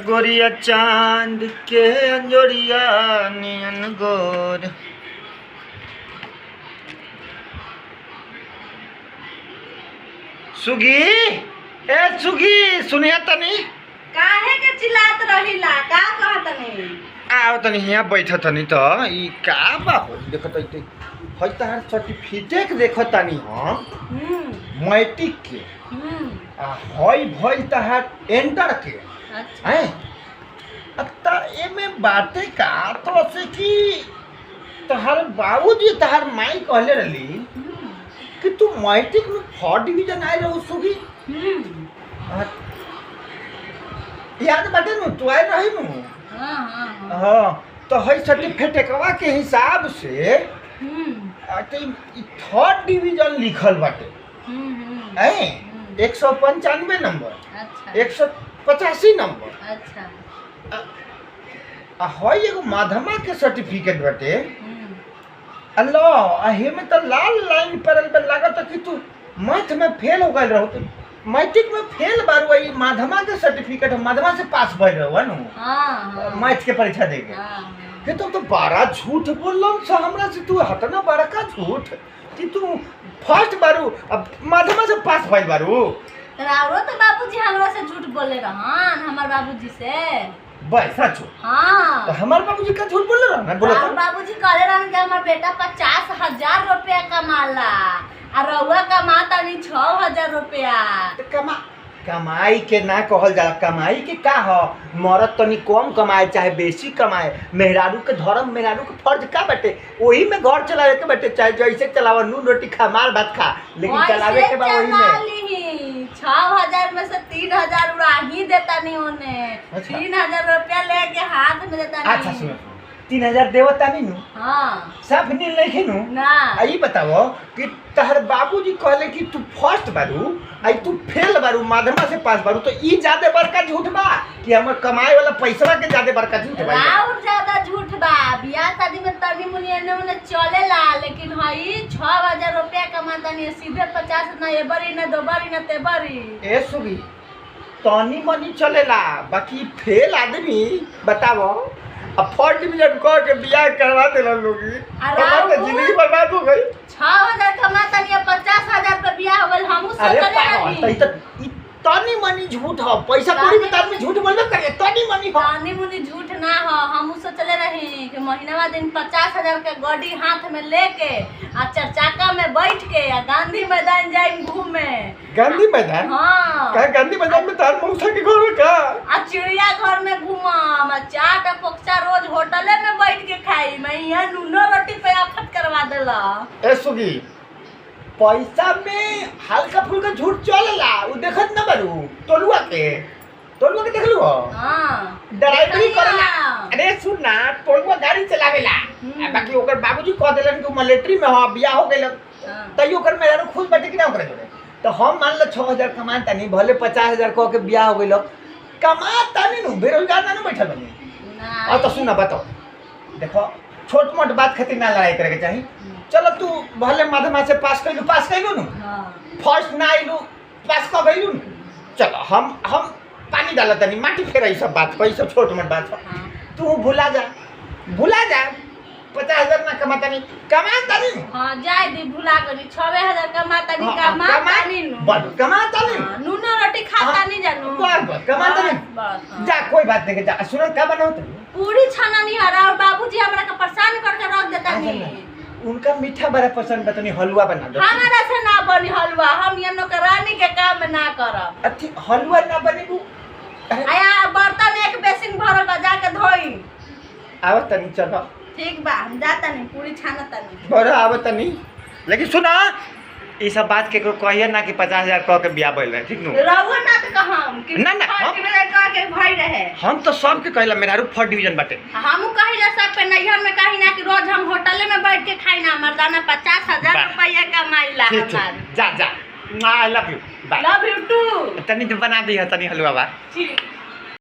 गोरिया चांद के अंजोरिया नियन गोर। सुगी ए सुगी सुनिया तनी काहे के चिल्लात रहिला का कहतनी आओ तनी यहाँ बैठ तनी तो ई का बा हो देखो तो हई तहार सर्टिफिकेट देखो तनी हम मैट्रिक के आ हई भई तहार एंटर के अच्छा हैं अब त एमे बातें का तो से कि तहार बाबूजी तहार माई कहले रहली कि तू मैट्रिक में 4 डिवीजन आए रहो सुगी। याद बाटे नु तू आए रही नु। हाँ तो हई सर्टिफिकेटवा के हिसाब से तो 3rd डिवीजन लिखल बाटे हैं 195 नंबर अच्छा 185 नंबर अच्छा हई एगो माध्यमा के सर्टिफिकेट बाटे अल्लाह अहे में तो लाल लाइन परल पे लागत कि तू मैथ में फेल हो गए रहो तो मैट्रिक में फेल बार वही माध्यमा के सर्टिफिकेट माध्यमा से पास भइल रहो नु। हां मैथ के परीक्षा दे के कि तो बड़ा झूठ बोललम से हमरा से तू हटना बड़ा का झूठ कि तू फर्स्ट बारू अब माध्यमा से पास भइल बारू तोरो तो बाबूजी हमरा से झूठ बोले रहन हमर बाबूजी से वैसा झूठ। हाँ तो हमार बाबूजी का झूठ बोल रहा ना बोला बाबूजी कहले रहन कि हमर बेटा 50,000 रुपया कमाला और रउआ कमाता नहीं 6,000 रुपया। तो कमाई के ना कहल जाला कमाई के का हो मरद तनी कम कमाए चाहे बेसी कमाए मेहरारू के धर्म मेहरारू के फर्ज का बाटे वही में घर चलावे के बाटे चाहे जैसे चलावा नून रोटी खा मार भात खा लेकिन चलावे के बा वही में 6,000 में से 3,000 उड़ा ही देता नहीं होने। अच्छा। 3,000 रुपया लेके हाथ में देता नहीं। अच्छा सुनो 3,000 देवता नहीं नु हाँ सब नील नहीं नु ना आई बताओ कि तहर बाबूजी कहले कि तू फर्स्ट बारू आई तू फेल बारू माध्यमा से पास बारू तो ई ज्यादा बड़का झूठ बा कि हमर कमाए वाला पैसा के ज्यादा बड़का झूठ बा और ज्यादा झूठ बा बियाह शादी में तनी मुनी एने ओने चलेला लेकिन हई 6,000 रुपया कमाता नहीं सीधे 50 ना एबरी ना दोबरी ना तेबरी ए सुगी तनी मनी चलेला बाकी फेल आदमी बताओ अब 4 डिवीजन कह के बियाह करवा देला लोगी हमार तो जिंदगी बर्बाद हो गई 6,000 कमाता नहीं 50,000 पे बियाह हो गइल हमहू सोचले रही तो तनी मनी झूठ हो पैसा कौड़ी में आदमी झूठ बोलबे करे तनी मनी हो तनी मुनी झूठ ना हो हमहू सोचले रही कि महीनावा दिन 50,000 के गाड़ी हाथ में लेके आ चरचाका में बैठ के आ गांधी मैदान जाइम घूमे गांधी मैदान हाँ का गांधी मैदान में तार मौसा के घर में का आ चिड़िया घर में घूमम आ चाट पोक्सा रोज होटले में बैठ के खाई मैं यहाँ नूनो रोटी पे आफत करवा देला। ए सुगी पैसा में हल्का फुल्का झूठ चलेला उ देखत न बारू तोलुआ के देख लो हां ड्राइवरी करेला अरे सुन ना तोलुआ गाड़ी चलावेला बाकी ओकर बाबूजी कह देलन कि मिलिट्री में हो बियाह हो गेल तइयो ओकर मेरा खुद बटे कि ना ओकर जोड़े तो हम मान लो 6,000 कमाता नहीं भले 50,000 कह के बियाह हो गेल कमाता नहीं नु बेरोजगार ना बैठल बनी ना और तो सुना बताओ देखो छोट मोट बात खातिर ना लड़ाई करे के चाहिए चलो तू भले माध्यमा से पास कैलू नु फर्स्ट ना आइलू पास क गइलू नु चलो हम पानी डालत नहीं माटी फेर ई सब बात कोई सब छोट मोट बात तू भुला जा 50,000 ना कमाता नहीं हां जाय दी भुला गनी 6,000 कमाता नहीं बस कमाता नहीं नूनो रोटी खाता नहीं जानू बस कमाता नहीं जा कोई बात नहीं जा सुनो का बनाओ पूरी छाना नहीं हरा और बाबूजी हमरा के परेशान करके रख देता नहीं उनका मीठा बड़ा पसंद बतनी हलवा बना दो हमारा से ना बनी हलवा हम ये नौकरानी के काम ना करब अच्छी हलवा ना बनेबू आया बर्तन एक बेसिन भरल बजा के धोई आवत नहीं चलो ठीक बा हम जाता नहीं पूरी छानता नहीं बड़ा आवत नहीं लेकिन सुना ई सब बात के कहिए ना कि 50,000 कह के बियाह भइल रहे ठीक नु रहुआ ना तो कहम कि ना हम कह के भाई रहे हम तो सब के कहला मेरा 4 डिवीजन बाटे हम कहिला सब पे नैहर में कहि ना कि रोज हम होटल में बैठ के खाई ना मर्दाना 50,000 रुपया कमाइला हमार जा I love you bye love you too तनी बना दी है तनी हलवा बा ठीक